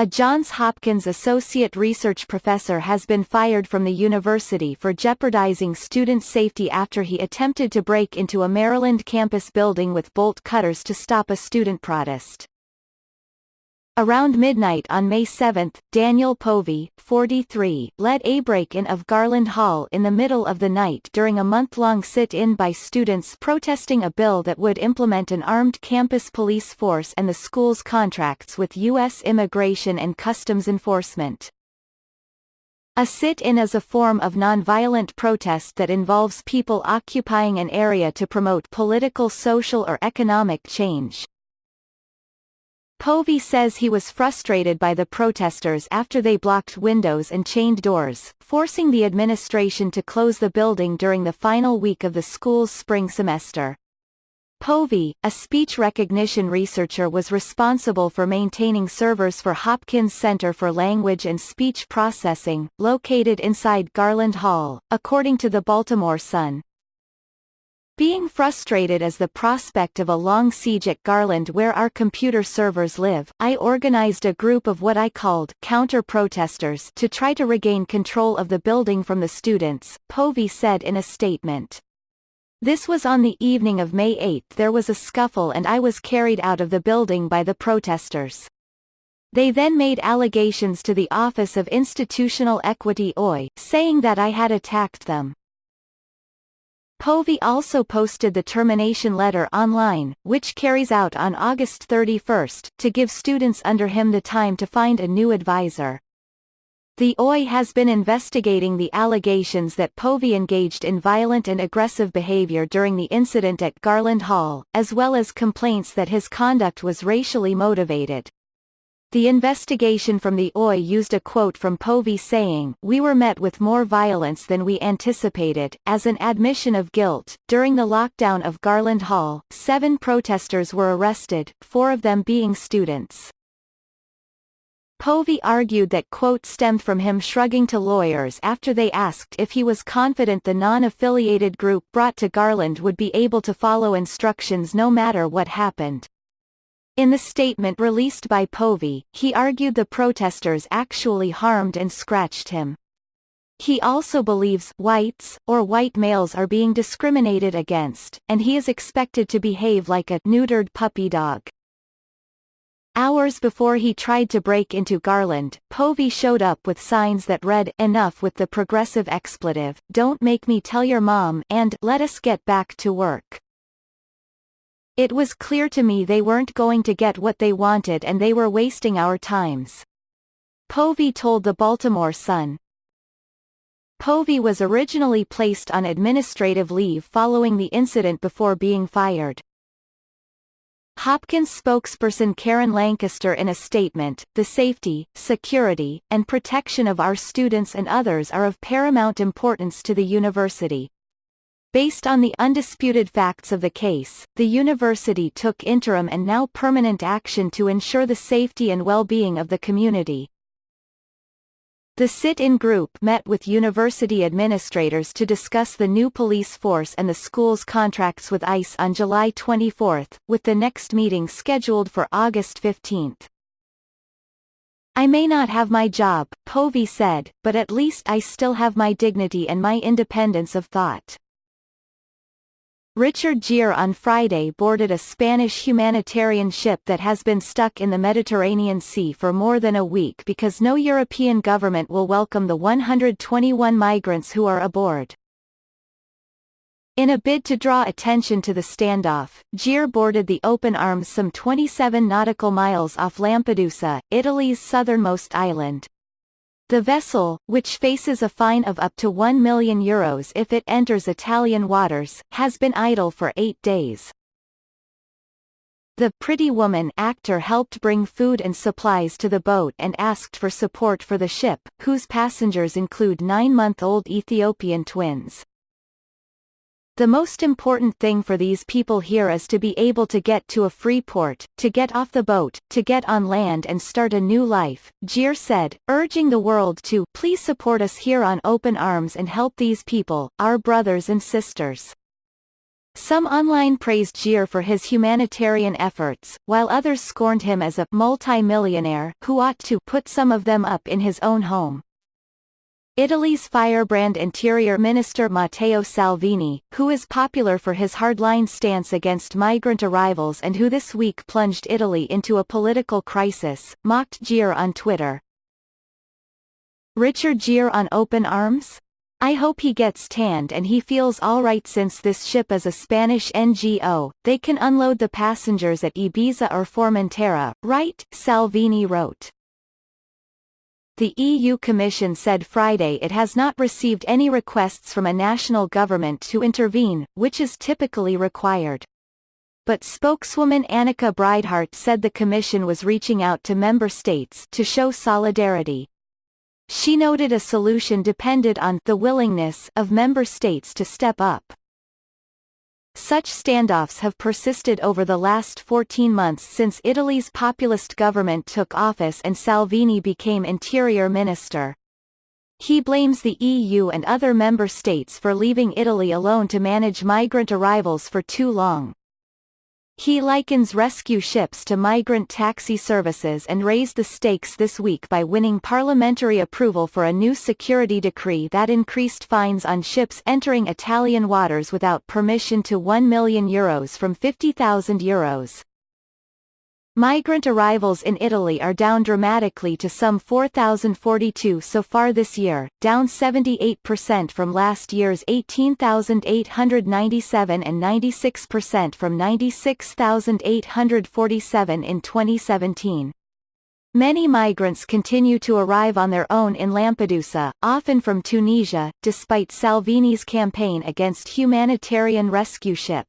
A Johns Hopkins associate research professor has been fired from the university for jeopardizing student safety after he attempted to break into a Maryland campus building with bolt cutters to stop a student protest. Around midnight on May 7, Daniel Povey, 43, led a break-in of Garland Hall in the middle of the night during a month-long sit-in by students protesting a bill that would implement an armed campus police force and the school's contracts with U.S. Immigration and Customs Enforcement. A sit-in is a form of nonviolent protest that involves people occupying an area to promote political, social or economic change. Povey says he was frustrated by the protesters after they blocked windows and chained doors, forcing the administration to close the building during the final week of the school's spring semester. Povey, a speech recognition researcher, was responsible for maintaining servers for Hopkins Center for Language and Speech Processing, located inside Garland Hall, according to the Baltimore Sun. Being frustrated as the prospect of a long siege at Garland where our computer servers live, I organized a group of what I called counter-protesters to try to regain control of the building from the students, Povey said in a statement. This was on the evening of May 8. There was a scuffle and I was carried out of the building by the protesters. They then made allegations to the Office of Institutional Equity (OI), saying that I had attacked them. Povey also posted the termination letter online, which carries out on August 31, to give students under him the time to find a new advisor. The OI has been investigating the allegations that Povey engaged in violent and aggressive behavior during the incident at Garland Hall, as well as complaints that his conduct was racially motivated. The investigation from the OI used a quote from Povey saying, "We were met with more violence than we anticipated," as an admission of guilt. During the lockdown of Garland Hall, 7 protesters were arrested, 4 of them being students. Povey argued that quote stemmed from him shrugging to lawyers after they asked if he was confident the non-affiliated group brought to Garland would be able to follow instructions no matter what happened. In the statement released by Povey, he argued the protesters actually harmed and scratched him. He also believes whites, or white males, are being discriminated against, and he is expected to behave like a neutered puppy dog. Hours before he tried to break into Garland, Povey showed up with signs that read, "Enough with the progressive expletive, don't make me tell your mom," and "Let us get back to work." It was clear to me they weren't going to get what they wanted and they were wasting our times. Povey told the Baltimore Sun. Povey was originally placed on administrative leave following the incident before being fired. Hopkins spokesperson Karen Lancaster in a statement, "The safety, security, and protection of our students and others are of paramount importance to the university. Based on the undisputed facts of the case, the university took interim and now permanent action to ensure the safety and well-being of the community." The sit-in group met with university administrators to discuss the new police force and the school's contracts with ICE on July 24, with the next meeting scheduled for August 15. "I may not have my job," Povey said, "but at least I still have my dignity and my independence of thought." Richard Gere on Friday boarded a Spanish humanitarian ship that has been stuck in the Mediterranean Sea for more than a week because no European government will welcome the 121 migrants who are aboard. In a bid to draw attention to the standoff, Gere boarded the Open Arms some 27 nautical miles off Lampedusa, Italy's southernmost island. The vessel, which faces a fine of up to €1 million if it enters Italian waters, has been idle for 8 days. The Pretty Woman actor helped bring food and supplies to the boat and asked for support for the ship, whose passengers include 9-month-old Ethiopian twins. "The most important thing for these people here is to be able to get to a free port, to get off the boat, to get on land and start a new life," Gere said, urging the world to "please support us here on Open Arms and help these people, our brothers and sisters." Some online praised Gere for his humanitarian efforts, while others scorned him as a multi-millionaire who ought to put some of them up in his own home. Italy's firebrand Interior Minister Matteo Salvini, who is popular for his hardline stance against migrant arrivals and who this week plunged Italy into a political crisis, mocked Gere on Twitter. Richard Gere on open arms? I hope he gets tanned and he feels alright since this ship is a Spanish NGO, they can unload the passengers at Ibiza or Formentera, right? Salvini wrote. The EU Commission said Friday it has not received any requests from a national government to intervene, which is typically required. But spokeswoman Annika Breidhart said the Commission was reaching out to member states to show solidarity. She noted a solution depended on the willingness of member states to step up. Such standoffs have persisted over the last 14 months since Italy's populist government took office and Salvini became interior minister. He blames the EU and other member states for leaving Italy alone to manage migrant arrivals for too long. He likens rescue ships to migrant taxi services and raised the stakes this week by winning parliamentary approval for a new security decree that increased fines on ships entering Italian waters without permission to €1 million from €50,000. Migrant arrivals in Italy are down dramatically to some 4,042 so far this year, down 78% from last year's 18,897 and 96% from 96,847 in 2017. Many migrants continue to arrive on their own in Lampedusa, often from Tunisia, despite Salvini's campaign against humanitarian rescue ship.